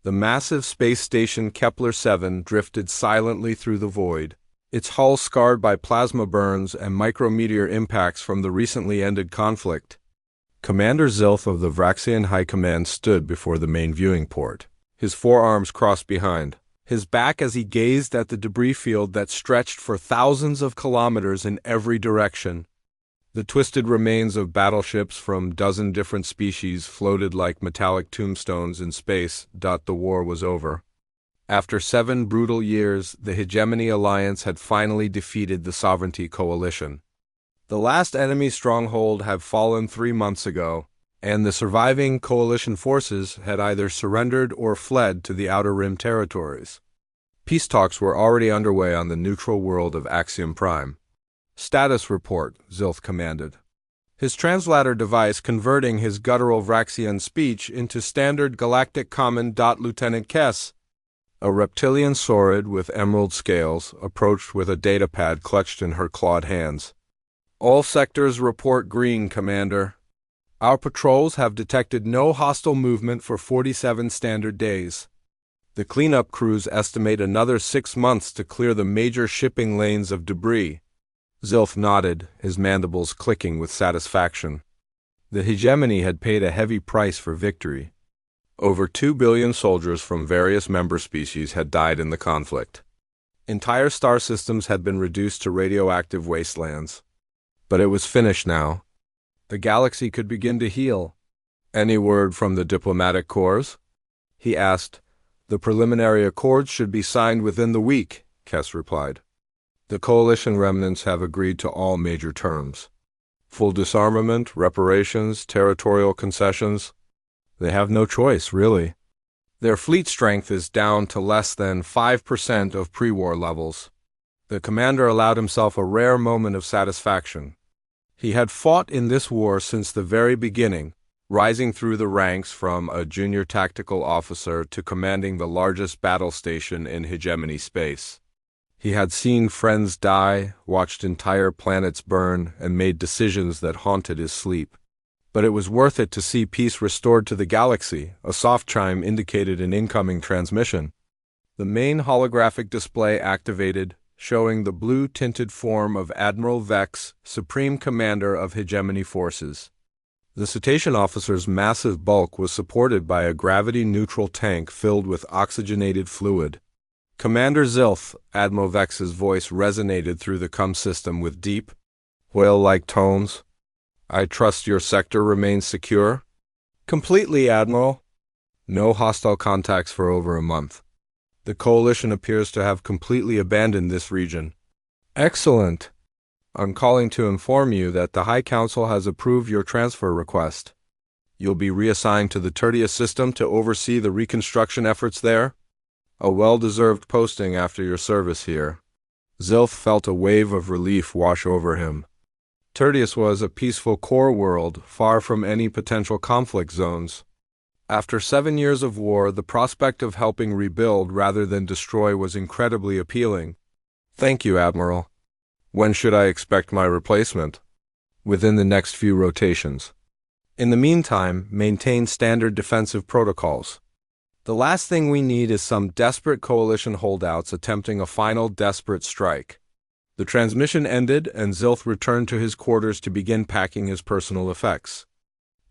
The massive space station Kepler-7 drifted silently through the void, its hull scarred by plasma burns and micrometeor impacts from the recently ended conflict. Commander Zilth of the Vraxian High Command stood before the main viewing port, his forearms crossed behind, his back as he gazed at the debris field that stretched for thousands of kilometers in every direction. The twisted remains of battleships from dozen different species floated like metallic tombstones in space. The war was over. After 7 brutal years, the Hegemony Alliance had finally defeated the Sovereignty Coalition. The last enemy stronghold had fallen 3 months ago, and the surviving coalition forces had either surrendered or fled to the Outer Rim territories. Peace talks were already underway on the neutral world of Axiom Prime. "Status report," Zilth commanded, his translator device converting his guttural Vraxian speech into standard galactic common. Lieutenant Kess, a reptilian saurid with emerald scales, approached with a datapad clutched in her clawed hands. "All sectors report green, Commander. Our patrols have detected no hostile movement for 47 standard days. The cleanup crews estimate another 6 months to clear the major shipping lanes of debris." Zilth nodded, his mandibles clicking with satisfaction. The hegemony had paid a heavy price for victory. Over 2 billion soldiers from various member species had died in the conflict. Entire star systems had been reduced to radioactive wastelands. But it was finished now. The galaxy could begin to heal. "Any word from the diplomatic corps?" he asked. "The preliminary accords should be signed within the week," Kess replied. "The coalition remnants have agreed to all major terms. Full disarmament, reparations, territorial concessions. They have no choice, really. Their fleet strength is down to less than 5% of pre-war levels." The commander allowed himself a rare moment of satisfaction. He had fought in this war since the very beginning, rising through the ranks from a junior tactical officer to commanding the largest battle station in hegemony space. He had seen friends die, watched entire planets burn, and made decisions that haunted his sleep. But it was worth it to see peace restored to the galaxy. A soft chime indicated an incoming transmission. The main holographic display activated, showing the blue-tinted form of Admiral Vex, Supreme Commander of Hegemony Forces. The cetacean officer's massive bulk was supported by a gravity-neutral tank filled with oxygenated fluid. "Commander Zilth," Admiral Vex's voice resonated through the CUM system with deep, whale-like tones. "I trust your sector remains secure?" "Completely, Admiral." "No hostile contacts for over a month. The coalition appears to have completely abandoned this region." "Excellent. I'm calling to inform you that the High Council has approved your transfer request. You'll be reassigned to the Tertius system to oversee the reconstruction efforts there. A well-deserved posting after your service here." Zilth felt a wave of relief wash over him. Tertius was a peaceful core world, far from any potential conflict zones. After 7 years of war, the prospect of helping rebuild rather than destroy was incredibly appealing. "Thank you, Admiral. When should I expect my replacement?" "Within the next few rotations. In the meantime, maintain standard defensive protocols. The last thing we need is some desperate coalition holdouts attempting a final desperate strike." The transmission ended, and Zilth returned to his quarters to begin packing his personal effects.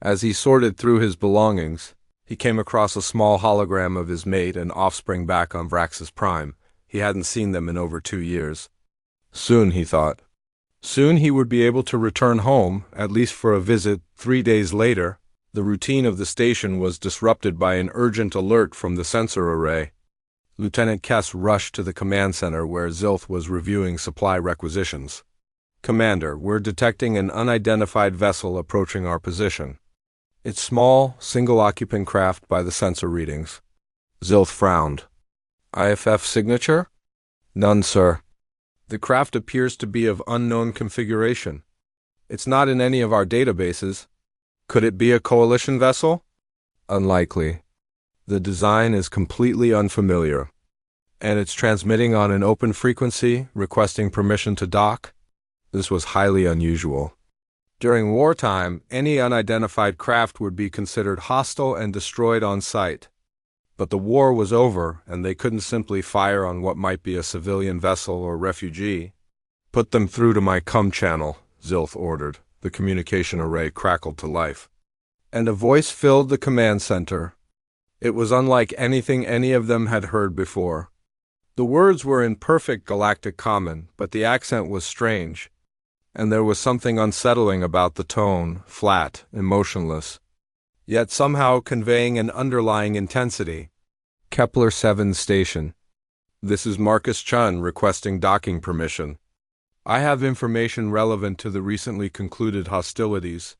As he sorted through his belongings, he came across a small hologram of his mate and offspring back on Vraxis Prime. He hadn't seen them in over 2 years. Soon, he thought. Soon he would be able to return home, at least for a visit. 3 days later, the routine of the station was disrupted by an urgent alert from the sensor array. Lieutenant Kess rushed to the command center where Zilth was reviewing supply requisitions. "Commander, we're detecting an unidentified vessel approaching our position. It's small, single-occupant craft by the sensor readings." Zilth frowned. "IFF signature?" "None, sir. The craft appears to be of unknown configuration. It's not in any of our databases. Could it be a coalition vessel?" "Unlikely. The design is completely unfamiliar. And it's transmitting on an open frequency, requesting permission to dock?" This was highly unusual. During wartime, any unidentified craft would be considered hostile and destroyed on sight. But the war was over, and they couldn't simply fire on what might be a civilian vessel or refugee. "Put them through to my comm channel," Zilth ordered. The communication array crackled to life, and a voice filled the command center. It was unlike anything any of them had heard before. The words were in perfect galactic common, but the accent was strange, and there was something unsettling about the tone, flat, emotionless, yet somehow conveying an underlying intensity. Kepler 7 Station. This is Marcus Chun requesting docking permission. I have information relevant to the recently concluded hostilities.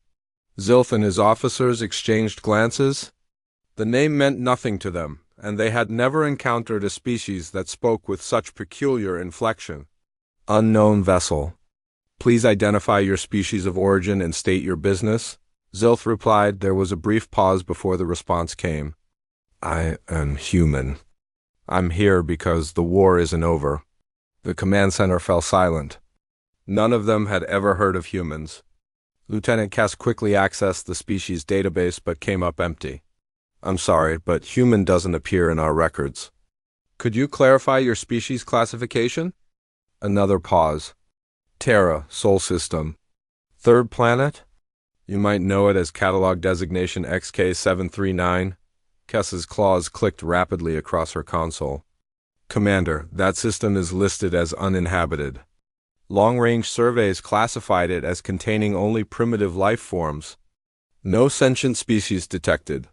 Zilth and his officers exchanged glances. The name meant nothing to them, and they had never encountered a species that spoke with such peculiar inflection. Unknown vessel. Please identify your species of origin and state your business. Zilth replied. There was a brief pause before the response came. I am human. I'm here because the war isn't over. The command center fell silent. None of them had ever heard of humans. Lieutenant Cass quickly accessed the species database but came up empty. I'm sorry, but human doesn't appear in our records. Could you clarify your species classification? Another pause. Terra, Sol System. Third planet? You might know it as catalog designation XK739. Kess's claws clicked rapidly across her console. Commander, that system is listed as uninhabited. Long-range surveys classified it as containing only primitive life forms. No sentient species detected.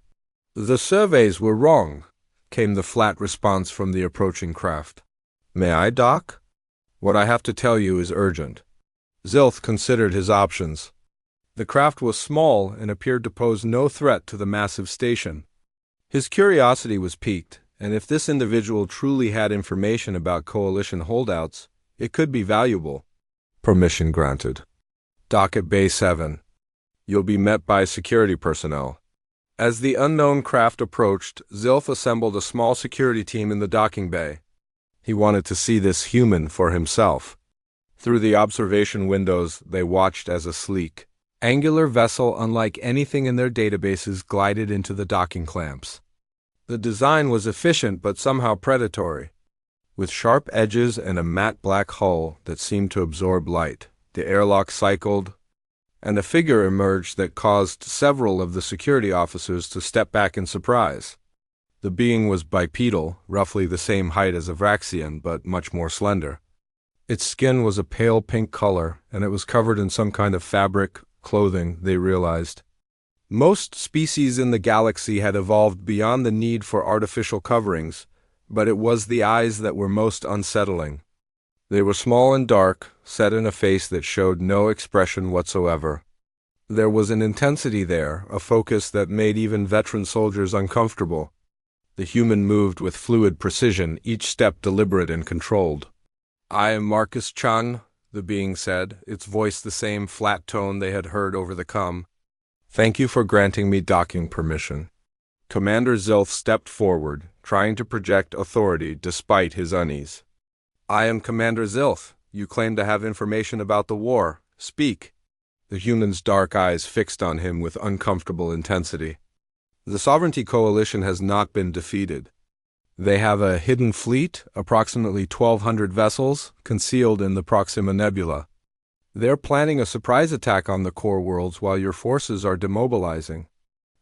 The surveys were wrong, came the flat response from the approaching craft. May I, Doc? What I have to tell you is urgent. Zilth considered his options. The craft was small and appeared to pose no threat to the massive station. His curiosity was piqued, and if this individual truly had information about Coalition holdouts, it could be valuable. Permission granted. Dock at Bay 7. You'll be met by security personnel. As the unknown craft approached, Zilth assembled a small security team in the docking bay. He wanted to see this human for himself. Through the observation windows, they watched as a sleek, angular vessel unlike anything in their databases glided into the docking clamps. The design was efficient but somehow predatory. With sharp edges and a matte black hull that seemed to absorb light, the airlock cycled, and a figure emerged that caused several of the security officers to step back in surprise. The being was bipedal, roughly the same height as a Vraxian, but much more slender. Its skin was a pale pink color, and it was covered in some kind of fabric, clothing, they realized. Most species in the galaxy had evolved beyond the need for artificial coverings, but it was the eyes that were most unsettling. They were small and dark, set in a face that showed no expression whatsoever. There was an intensity there, a focus that made even veteran soldiers uncomfortable. The human moved with fluid precision, each step deliberate and controlled. I am Marcus Chun, the being said, its voice the same flat tone they had heard over the comm. Thank you for granting me docking permission. Commander Zilth stepped forward, trying to project authority despite his unease. I am Commander Zilth. You claim to have information about the war. Speak. The human's dark eyes fixed on him with uncomfortable intensity. The Sovereignty Coalition has not been defeated. They have a hidden fleet, approximately 1,200 vessels, concealed in the Proxima Nebula. They're planning a surprise attack on the core worlds while your forces are demobilizing.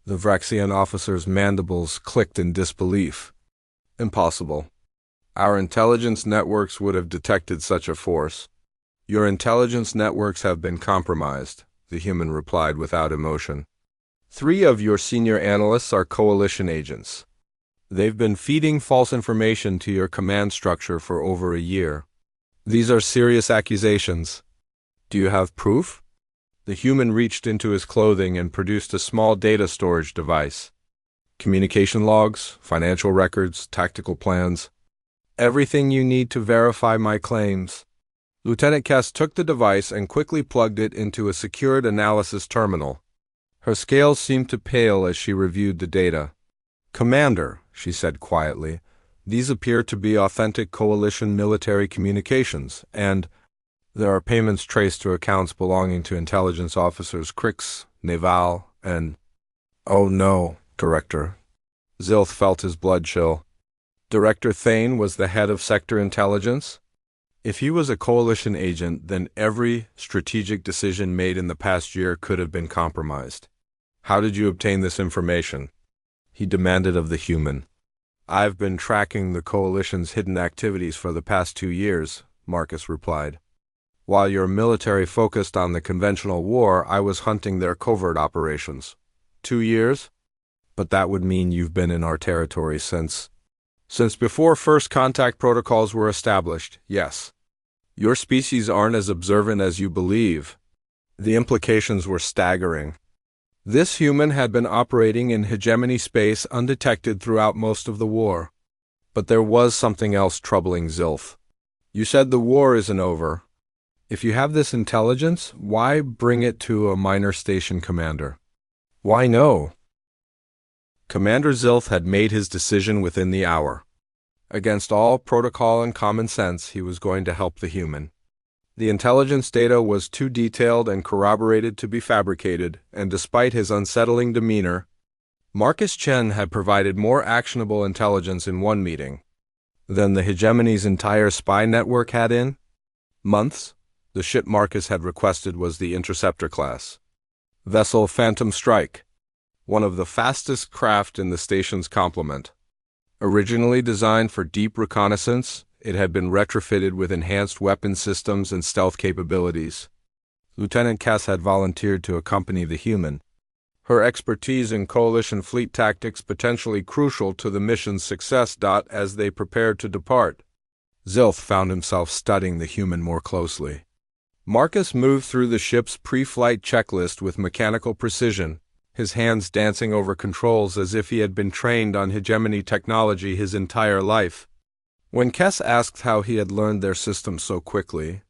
The Vraxian officer's mandibles clicked in disbelief. Impossible. Our intelligence networks would have detected such a force. Your intelligence networks have been compromised, the human replied without emotion. 3 of your senior analysts are Coalition agents. They've been feeding false information to your command structure for over a year. These are serious accusations. Do you have proof? The human reached into his clothing and produced a small data storage device. Communication logs, financial records, tactical plans. Everything you need to verify my claims. Lieutenant Kess took the device and quickly plugged it into a secured analysis terminal. Her scales seemed to pale as she reviewed the data. Commander, she said quietly, these appear to be authentic Coalition military communications, and there are payments traced to accounts belonging to intelligence officers Crix, Naval, and... Oh no, Director. Zilth felt his blood chill. Director Thane was the head of Sector Intelligence? If he was a coalition agent, then every strategic decision made in the past year could have been compromised. How did you obtain this information? He demanded of the human. I've been tracking the coalition's hidden activities for the past 2 years, Marcus replied. While your military focused on the conventional war, I was hunting their covert operations. 2 years? But that would mean you've been in our territory since before first contact protocols were established, yes. Your species aren't as observant as you believe. The implications were staggering. This human had been operating in hegemony space undetected throughout most of the war. But there was something else troubling Zilth. You said the war isn't over. If you have this intelligence, why bring it to a minor station commander? Why no? Commander Zilth had made his decision within the hour. Against all protocol and common sense, he was going to help the human. The intelligence data was too detailed and corroborated to be fabricated, and despite his unsettling demeanor, Marcus Chen had provided more actionable intelligence in one meeting than the hegemony's entire spy network had in months. The ship Marcus had requested was the Interceptor class vessel Phantom Strike, one of the fastest craft in the station's complement. Originally designed for deep reconnaissance, it had been retrofitted with enhanced weapon systems and stealth capabilities. Lieutenant Cass had volunteered to accompany the human, her expertise in coalition fleet tactics potentially crucial to the mission's success. As they prepared to depart, Zilth found himself studying the human more closely. Marcus moved through the ship's pre-flight checklist with mechanical precision, his hands dancing over controls as if he had been trained on hegemony technology his entire life. When Kess asked how he had learned their system so quickly,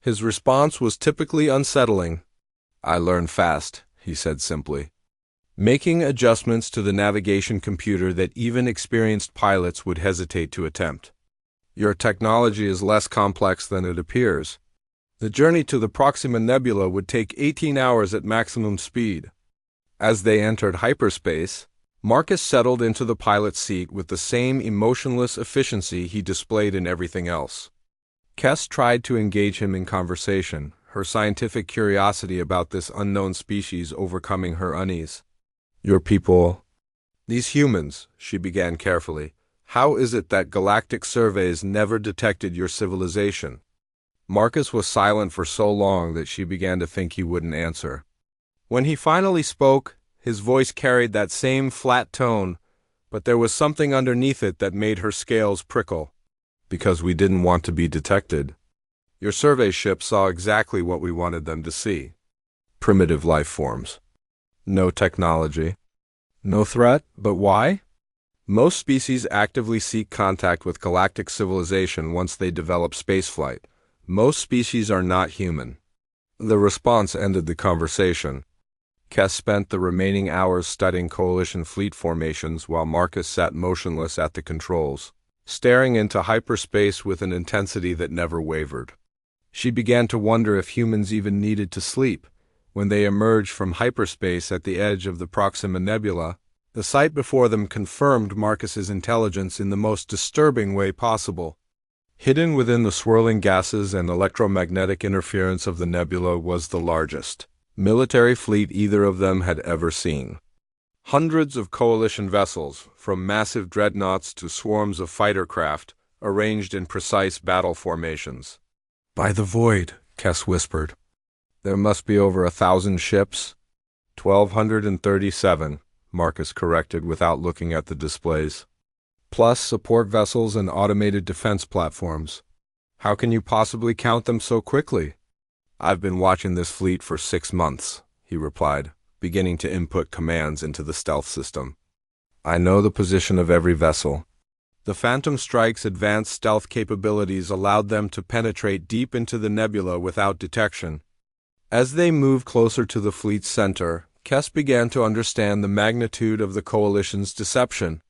his response was typically unsettling. I learn fast, he said simply, making adjustments to the navigation computer that even experienced pilots would hesitate to attempt. Your technology is less complex than it appears. The journey to the Proxima Nebula would take 18 hours at maximum speed. As they entered hyperspace, Marcus settled into the pilot's seat with the same emotionless efficiency he displayed in everything else. Kess tried to engage him in conversation, her scientific curiosity about this unknown species overcoming her unease. Your people, these humans, she began carefully. How is it that galactic surveys never detected your civilization? Marcus was silent for so long that she began to think he wouldn't answer. When he finally spoke, his voice carried that same flat tone, but there was something underneath it that made her scales prickle. Because we didn't want to be detected. Your survey ship saw exactly what we wanted them to see. Primitive life forms. No technology. No threat, but why? Most species actively seek contact with galactic civilization once they develop spaceflight. Most species are not human. The response ended the conversation. Kess spent the remaining hours studying coalition fleet formations while Marcus sat motionless at the controls, staring into hyperspace with an intensity that never wavered. She began to wonder if humans even needed to sleep. When they emerged from hyperspace at the edge of the Proxima Nebula, the sight before them confirmed Marcus's intelligence in the most disturbing way possible. Hidden within the swirling gases and electromagnetic interference of the nebula was the largest military fleet either of them had ever seen. Hundreds of coalition vessels, from massive dreadnoughts to swarms of fighter craft, arranged in precise battle formations. By the void, Kess whispered. There must be over 1,000 ships. 1,237, Marcus corrected without looking at the displays. Plus support vessels and automated defense platforms. How can you possibly count them so quickly? I've been watching this fleet for 6 months, he replied, beginning to input commands into the stealth system. I know the position of every vessel. The Phantom Strike's advanced stealth capabilities allowed them to penetrate deep into the nebula without detection. As they moved closer to the fleet's center, Kess began to understand the magnitude of the coalition's deception.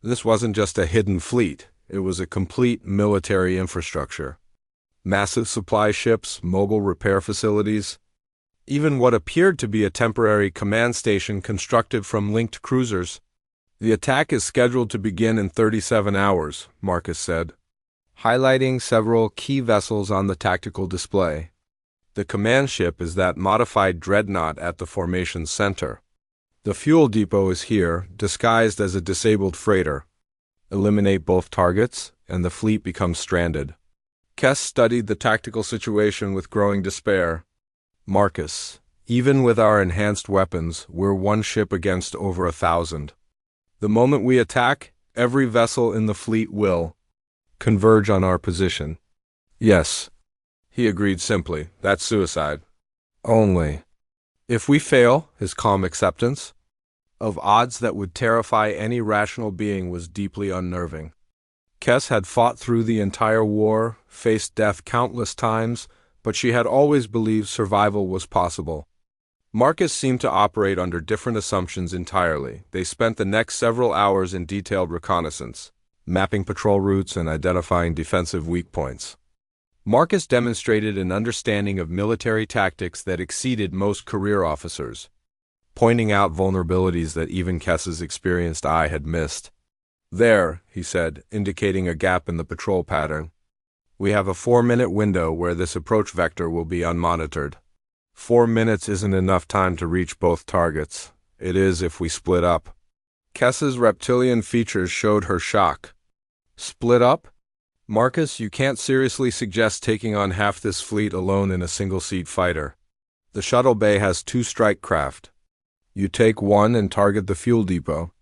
This wasn't just a hidden fleet, it was a complete military infrastructure. Massive supply ships, mobile repair facilities, even what appeared to be a temporary command station constructed from linked cruisers. The attack is scheduled to begin in 37 hours, Marcus said, highlighting several key vessels on the tactical display. The command ship is that modified dreadnought at the formation's center. The fuel depot is here, disguised as a disabled freighter. Eliminate both targets, and the fleet becomes stranded. Kess studied the tactical situation with growing despair. Marcus, even with our enhanced weapons, we're one ship against over 1,000. The moment we attack, every vessel in the fleet will converge on our position. Yes, he agreed simply, that's suicide. Only. If we fail, his calm acceptance of odds that would terrify any rational being was deeply unnerving. Kess had fought through the entire war, faced death countless times, but she had always believed survival was possible. Marcus seemed to operate under different assumptions entirely. They spent the next several hours in detailed reconnaissance, mapping patrol routes and identifying defensive weak points. Marcus demonstrated an understanding of military tactics that exceeded most career officers, pointing out vulnerabilities that even Kess's experienced eye had missed. There, he said, indicating a gap in the patrol pattern. We have a 4-minute window where this approach vector will be unmonitored. 4 minutes isn't enough time to reach both targets. It is if we split up. Kess's reptilian features showed her shock. Split up? Marcus, you can't seriously suggest taking on half this fleet alone in a single-seat fighter. The shuttle bay has 2 strike craft. You take one and target the fuel depot.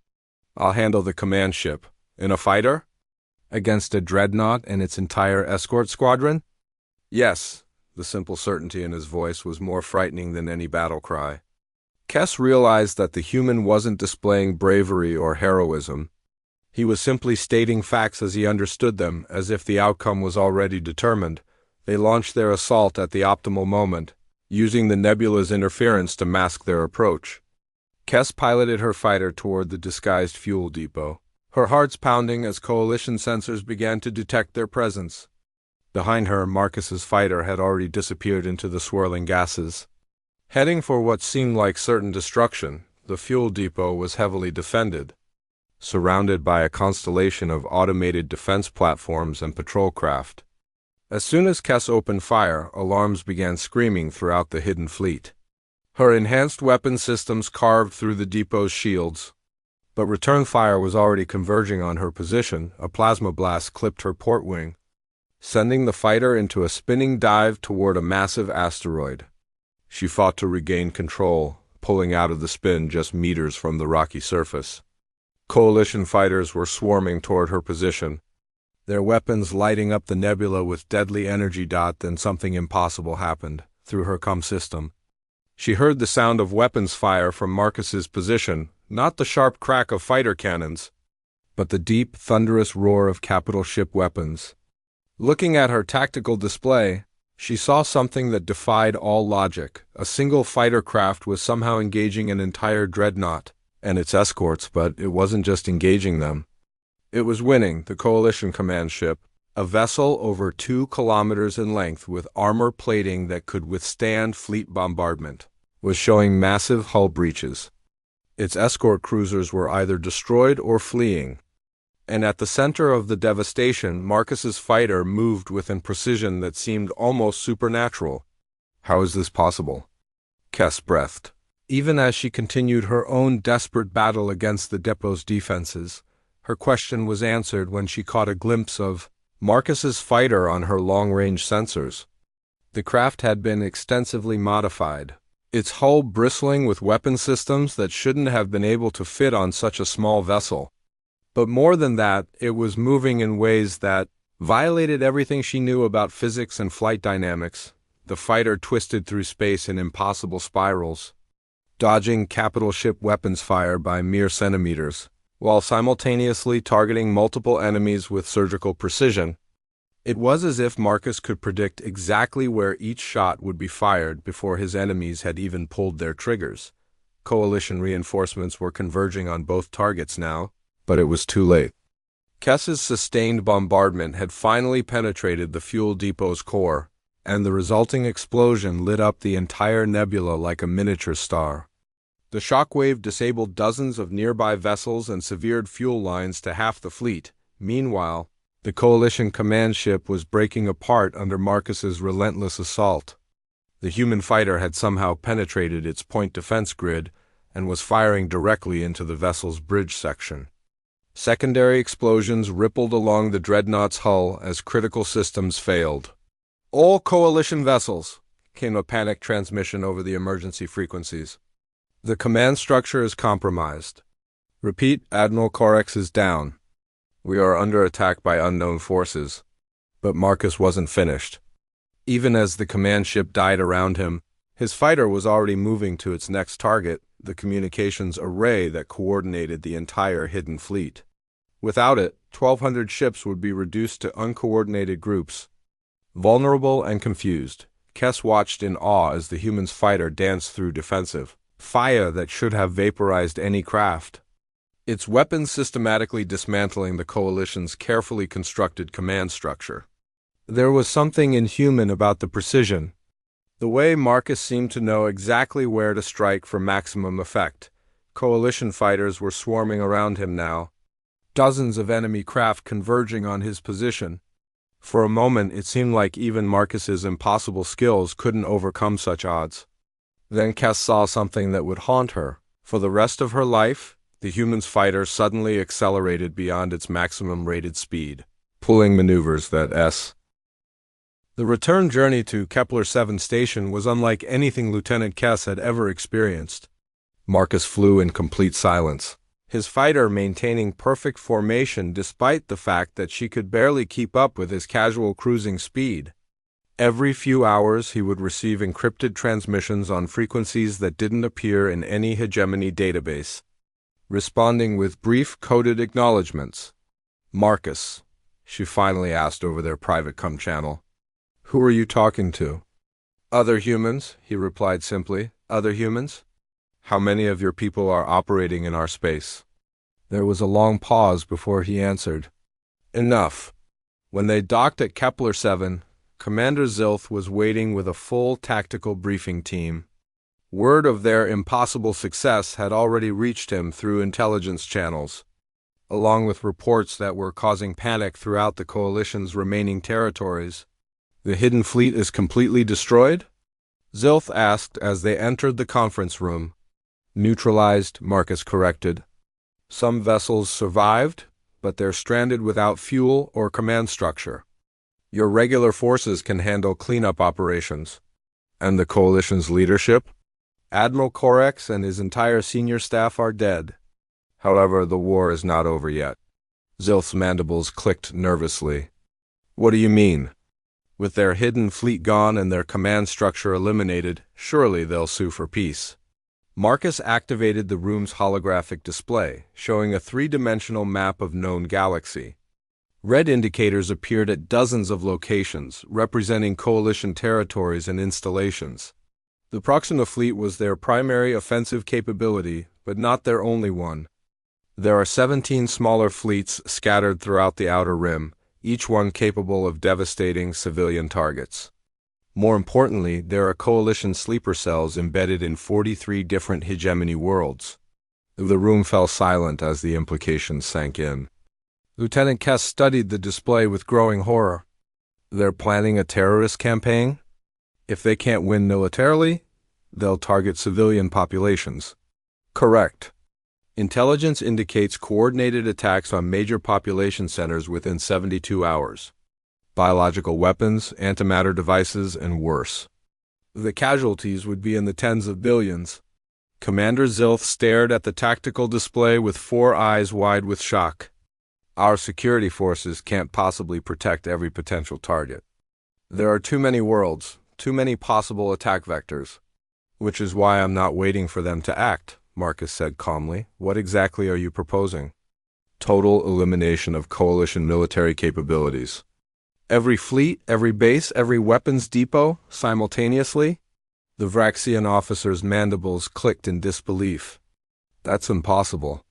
I'll handle the command ship. In a fighter? Against a dreadnought and its entire escort squadron? Yes. The simple certainty in his voice was more frightening than any battle cry. Kess realized that the human wasn't displaying bravery or heroism. He was simply stating facts as he understood them, as if the outcome was already determined. They launched their assault at the optimal moment, using the nebula's interference to mask their approach. Kess piloted her fighter toward the disguised fuel depot, her heart's pounding as coalition sensors began to detect their presence. Behind her, Marcus's fighter had already disappeared into the swirling gases. Heading for what seemed like certain destruction, the fuel depot was heavily defended, surrounded by a constellation of automated defense platforms and patrol craft. As soon as Kess opened fire, alarms began screaming throughout the hidden fleet. Her enhanced weapon systems carved through the depot's shields, but return fire was already converging on her position. A plasma blast clipped her port wing, sending the fighter into a spinning dive toward a massive asteroid. She fought to regain control, pulling out of the spin just meters from the rocky surface. Coalition fighters were swarming toward her position, their weapons lighting up the nebula with deadly energy. Then something impossible happened. Through her comm system, she heard the sound of weapons fire from Marcus's position, not the sharp crack of fighter cannons, but the deep, thunderous roar of capital ship weapons. Looking at her tactical display, she saw something that defied all logic. A single fighter craft was somehow engaging an entire dreadnought and its escorts, but it wasn't just engaging them. It was winning. The coalition command ship, a vessel over 2 kilometers in length with armor plating that could withstand fleet bombardment, was showing massive hull breaches. Its escort cruisers were either destroyed or fleeing. And at the center of the devastation, Marcus's fighter moved with a precision that seemed almost supernatural. How is this possible? Kess breathed. Even as she continued her own desperate battle against the depot's defenses, her question was answered when she caught a glimpse of Marcus's fighter on her long-range sensors. The craft had been extensively modified, its hull bristling with weapon systems that shouldn't have been able to fit on such a small vessel. But more than that, it was moving in ways that violated everything she knew about physics and flight dynamics. The fighter twisted through space in impossible spirals, dodging capital ship weapons fire by mere centimeters, while simultaneously targeting multiple enemies with surgical precision. It was as if Marcus could predict exactly where each shot would be fired before his enemies had even pulled their triggers. Coalition reinforcements were converging on both targets now, but it was too late. Kess's sustained bombardment had finally penetrated the fuel depot's core, and the resulting explosion lit up the entire nebula like a miniature star. The shockwave disabled dozens of nearby vessels and severed fuel lines to half the fleet. Meanwhile, the Coalition command ship was breaking apart under Marcus's relentless assault. The human fighter had somehow penetrated its point defense grid and was firing directly into the vessel's bridge section. Secondary explosions rippled along the dreadnought's hull as critical systems failed. "All Coalition vessels," came a panic transmission over the emergency frequencies. "The command structure is compromised. Repeat, Admiral Corex is down. We are under attack by unknown forces." But Marcus wasn't finished. Even as the command ship died around him, his fighter was already moving to its next target, the communications array that coordinated the entire hidden fleet. Without it, 1,200 ships would be reduced to uncoordinated groups. Vulnerable and confused, Kess watched in awe as the human's fighter danced through defensive fire that should have vaporized any craft, its weapons systematically dismantling the Coalition's carefully constructed command structure. There was something inhuman about the precision. The way Marcus seemed to know exactly where to strike for maximum effect. Coalition fighters were swarming around him now, dozens of enemy craft converging on his position. For a moment, it seemed like even Marcus's impossible skills couldn't overcome such odds. Then Kess saw something that would haunt her. For the rest of her life, the human's fighter suddenly accelerated beyond its maximum rated speed, pulling maneuvers that The return journey to Kepler-7 station was unlike anything Lieutenant Kess had ever experienced. Marcus flew in complete silence, his fighter maintaining perfect formation despite the fact that she could barely keep up with his casual cruising speed. Every few hours he would receive encrypted transmissions on frequencies that didn't appear in any hegemony database, responding with brief coded acknowledgments. "Marcus," she finally asked over their private comm channel, "who are you talking to?" "Other humans," he replied simply. "Other humans? How many of your people are operating in our space?" There was a long pause before he answered. "Enough." When they docked at Kepler-7, Commander Zilth was waiting with a full tactical briefing team. Word of their impossible success had already reached him through intelligence channels, along with reports that were causing panic throughout the Coalition's remaining territories. "The hidden fleet is completely destroyed?" Zilth asked as they entered the conference room. "Neutralized," Marcus corrected. "Some vessels survived, but they're stranded without fuel or command structure. Your regular forces can handle cleanup operations." "And the Coalition's leadership?" "Admiral Corex and his entire senior staff are dead. However, the war is not over yet." Zilth's mandibles clicked nervously. "What do you mean? With their hidden fleet gone and their command structure eliminated, surely they'll sue for peace." Marcus activated the room's holographic display, showing a three-dimensional map of known galaxy. Red indicators appeared at dozens of locations, representing Coalition territories and installations. The Proxima fleet was their primary offensive capability, but not their only one. There are 17 smaller fleets scattered throughout the Outer Rim, each one capable of devastating civilian targets. More importantly, there are Coalition sleeper cells embedded in 43 different hegemony worlds. The room fell silent as the implications sank in. Lieutenant Kess studied the display with growing horror. "They're planning a terrorist campaign? If they can't win militarily, they'll target civilian populations." "Correct. Intelligence indicates coordinated attacks on major population centers within 72 hours. Biological weapons, antimatter devices, and worse. The casualties would be in the tens of billions." Commander Zilth stared at the tactical display with 4 eyes wide with shock. "Our security forces can't possibly protect every potential target. There are too many worlds, too many possible attack vectors. Which is why I'm not waiting for them to act," Marcus said calmly. "What exactly are you proposing?" "Total elimination of Coalition military capabilities. Every fleet, every base, every weapons depot, simultaneously?" The Vraxian officer's mandibles clicked in disbelief. "That's impossible.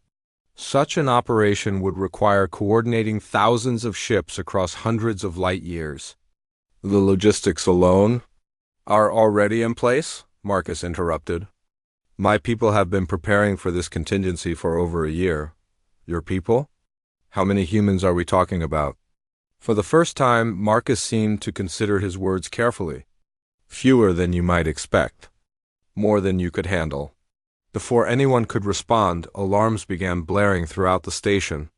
Such an operation would require coordinating thousands of ships across hundreds of light years." "The logistics alone are already in place," Marcus interrupted. My people have been preparing for this contingency for over a year. Your people? How many humans are we talking about? For the first time, Marcus seemed to consider his words carefully. Fewer than you might expect. More than you could handle. Before anyone could respond, alarms began blaring throughout the station.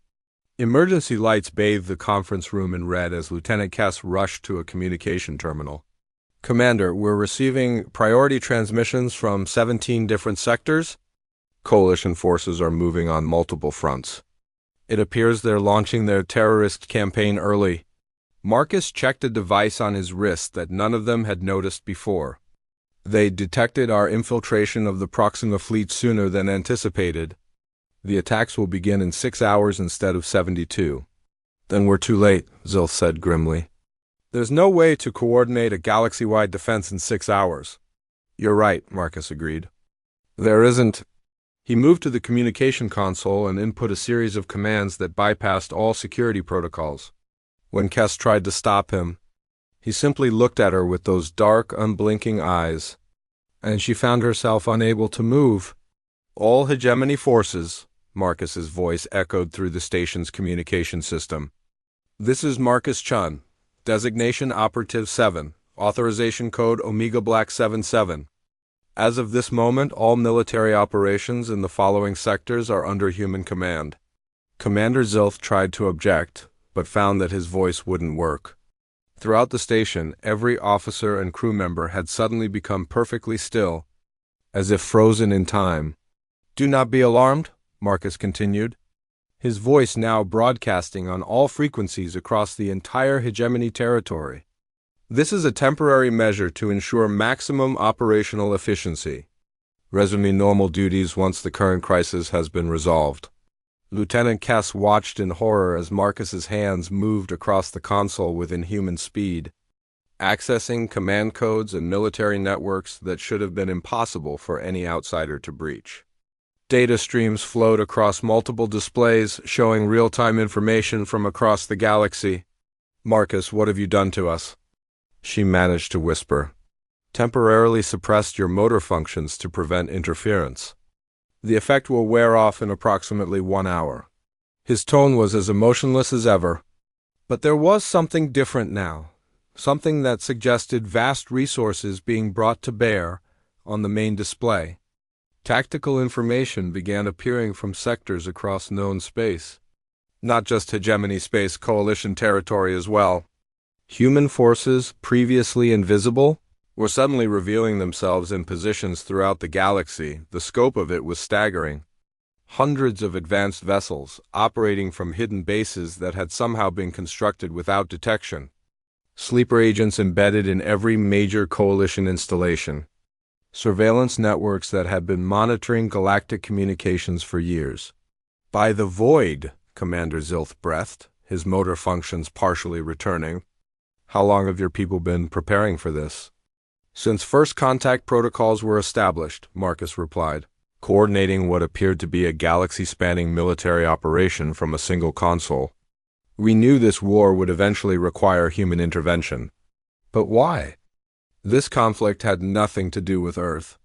Emergency lights bathed the conference room in red as Lieutenant Kess rushed to a communication terminal. Commander, we're receiving priority transmissions from 17 different sectors. Coalition forces are moving on multiple fronts. It appears they're launching their terrorist campaign early. Marcus checked a device on his wrist that none of them had noticed before. They detected our infiltration of the Proxima fleet sooner than anticipated. The attacks will begin in 6 hours instead of 72. Then we're too late, Zilth said grimly. There's no way to coordinate a galaxy-wide defense in 6 hours. You're right, Marcus agreed. There isn't. He moved to the communication console and input a series of commands that bypassed all security protocols. When Kess tried to stop him, he simply looked at her with those dark, unblinking eyes, and she found herself unable to move. All hegemony forces, Marcus's voice echoed through the station's communication system. This is Marcus Chun, designation Operative 7, authorization code Omega Black 77. As of this moment, all military operations in the following sectors are under human command. Commander Zilth tried to object, but found that his voice wouldn't work. Throughout the station, every officer and crew member had suddenly become perfectly still, as if frozen in time. Do not be alarmed, Marcus continued, his voice now broadcasting on all frequencies across the entire hegemony territory. This is a temporary measure to ensure maximum operational efficiency. Resume normal duties once the current crisis has been resolved. Lieutenant Kess watched in horror as Marcus's hands moved across the console with inhuman speed, accessing command codes and military networks that should have been impossible for any outsider to breach. Data streams flowed across multiple displays, showing real-time information from across the galaxy. Marcus, what have you done to us? She managed to whisper. Temporarily suppressed your motor functions to prevent interference. The effect will wear off in approximately 1 hour. His tone was as emotionless as ever. But there was something different now, something that suggested vast resources being brought to bear on the main display. Tactical information began appearing from sectors across known space. Not just hegemony space coalition territory as well. Human forces, previously invisible, were suddenly revealing themselves in positions throughout the galaxy. The scope of it was staggering. Hundreds of advanced vessels, operating from hidden bases that had somehow been constructed without detection. Sleeper agents embedded in every major coalition installation. Surveillance networks that had been monitoring galactic communications for years. By the void, Commander Zilth breathed, his motor functions partially returning. How long have your people been preparing for this? Since first contact protocols were established, Marcus replied, coordinating what appeared to be a galaxy-spanning military operation from a single console. We knew this war would eventually require human intervention. But why? This conflict had nothing to do with Earth.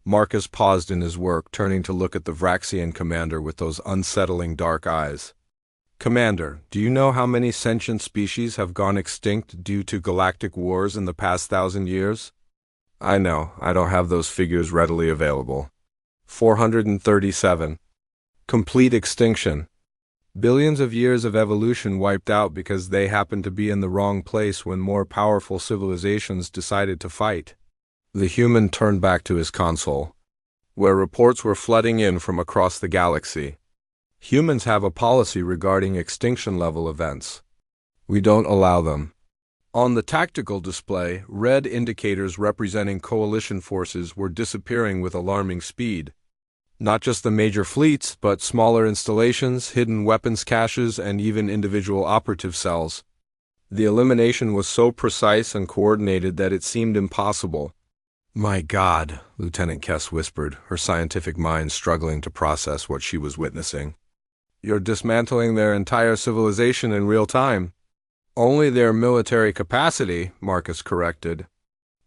Marcus paused in his work, turning to look at the Vraxian commander with those unsettling dark eyes. Commander, do you know how many sentient species have gone extinct due to galactic wars in the past 1,000 years? I know, I don't have those figures readily available. 437. Complete extinction. Billions of years of evolution wiped out because they happened to be in the wrong place when more powerful civilizations decided to fight. The human turned back to his console, where reports were flooding in from across the galaxy. Humans have a policy regarding extinction-level events. We don't allow them. On the tactical display, red indicators representing coalition forces were disappearing with alarming speed. Not just the major fleets, but smaller installations, hidden weapons caches, and even individual operative cells. The elimination was so precise and coordinated that it seemed impossible. My God, Lieutenant Kess whispered, her scientific mind struggling to process what she was witnessing. You're dismantling their entire civilization in real time. Only their military capacity, Marcus corrected.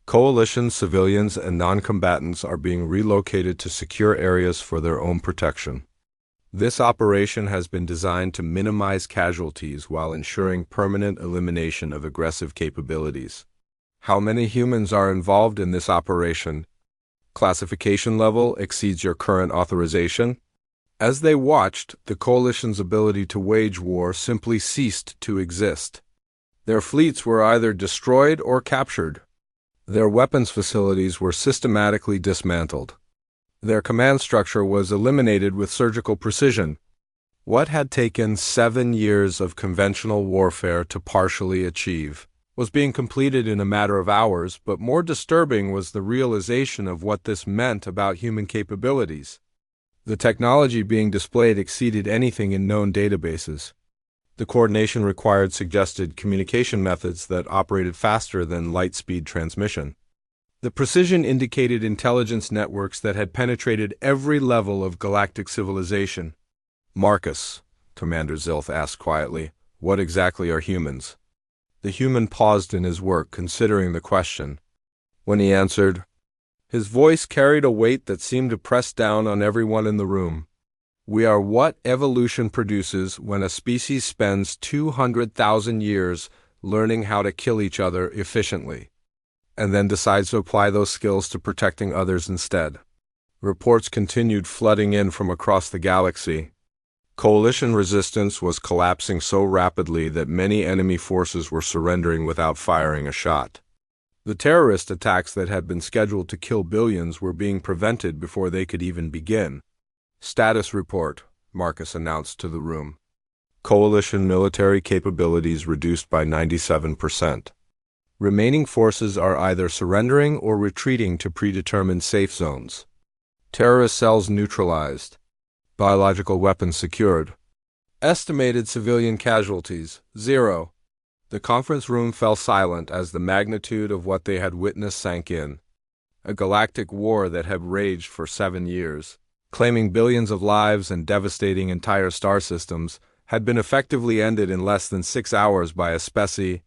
Coalition civilians and non-combatants are being relocated to secure areas for their own protection. This operation has been designed to minimize casualties while ensuring permanent elimination of aggressive capabilities. How many humans are involved in this operation? Classification level exceeds your current authorization. As they watched, the Coalition's ability to wage war simply ceased to exist. Their fleets were either destroyed or captured. Their weapons facilities were systematically dismantled. Their command structure was eliminated with surgical precision. What had taken 7 years of conventional warfare to partially achieve was being completed in a matter of hours, but more disturbing was the realization of what this meant about human capabilities. The technology being displayed exceeded anything in known databases. The coordination required suggested communication methods that operated faster than light-speed transmission. The precision indicated intelligence networks that had penetrated every level of galactic civilization. "Marcus," Commander Zilth asked quietly, "what exactly are humans?" The human paused in his work, considering the question. When he answered, his voice carried a weight that seemed to press down on everyone in the room. "We are what evolution produces when a species spends 200,000 years learning how to kill each other efficiently, and then decides to apply those skills to protecting others instead." Reports continued flooding in from across the galaxy. Coalition resistance was collapsing so rapidly that many enemy forces were surrendering without firing a shot. The terrorist attacks that had been scheduled to kill billions were being prevented before they could even begin. "Status report," Marcus announced to the room. "Coalition military capabilities reduced by 97%. Remaining forces are either surrendering or retreating to predetermined safe zones. Terrorist cells neutralized. Biological weapons secured. Estimated civilian casualties, 0. The conference room fell silent as the magnitude of what they had witnessed sank in. A galactic war that had raged for 7 years, claiming billions of lives and devastating entire star systems, had been effectively ended in less than 6 hours by a specie